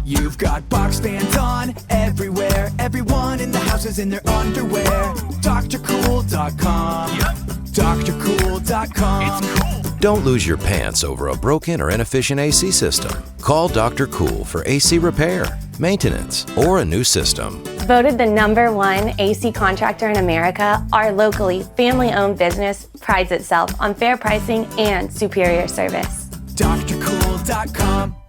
You've got box fans on everywhere. Everyone in the house is in their underwear. DrCool.com. Yep. DrCool.com. It's cool. Don't lose your pants over a broken or inefficient AC system. Call Dr. Cool for AC repair, maintenance, or a new system. Voted the #1 AC contractor in America, our locally family-owned business prides itself on fair pricing and superior service. DrCool.com.